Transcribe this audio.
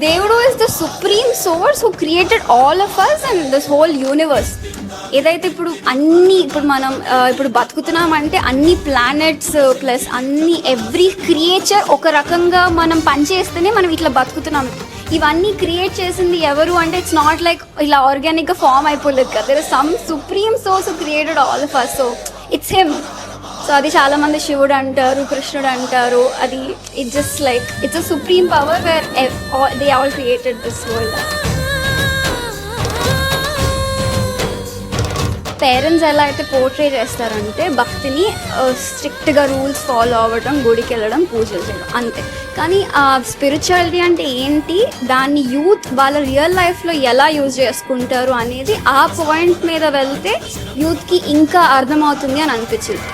దేవుడు is the supreme source who created all of us and this whole universe. ఏదైతే ఇప్పుడు మనం ఇప్పుడు బతుకుతున్నామంటే అన్ని ప్లానెట్స్ ప్లస్ అన్ని ఎవ్రీ క్రియేచర్ ఒక రకంగా మనం పనిచేస్తేనే మనం ఇట్లా బతుకుతున్నాం. ఇవన్నీ క్రియేట్ చేసింది ఎవరు అంటే ఇట్స్ నాట్ లైక్ ఇలా ఆర్గానిక్గా ఫామ్ అయిపోలేదు కదా. There is some supreme source who created all of us. So it's him. So అది చాలా మంది శివుడు అంటారు, కృష్ణుడు అంటారు. అది it's just like it's a supreme power where they all created this world. Parents ఎలా అయితే పోర్ట్రే చేస్తారంటే భక్తిని స్ట్రిక్ట్గా రూల్స్ ఫాలో అవ్వడం, గుడికి వెళ్ళడం, పూజలు చేయడం అంతే. కానీ ఆ స్పిరిచువాలిటీ అంటే ఏంటి, దాన్ని యూత్ వాళ్ళ రియల్ లైఫ్లో ఎలా యూజ్ చేసుకుంటారు అనేది ఆ పాయింట్ మీద వెళ్తే యూత్కి ఇంకా అర్థమవుతుంది అని అనిపించింది.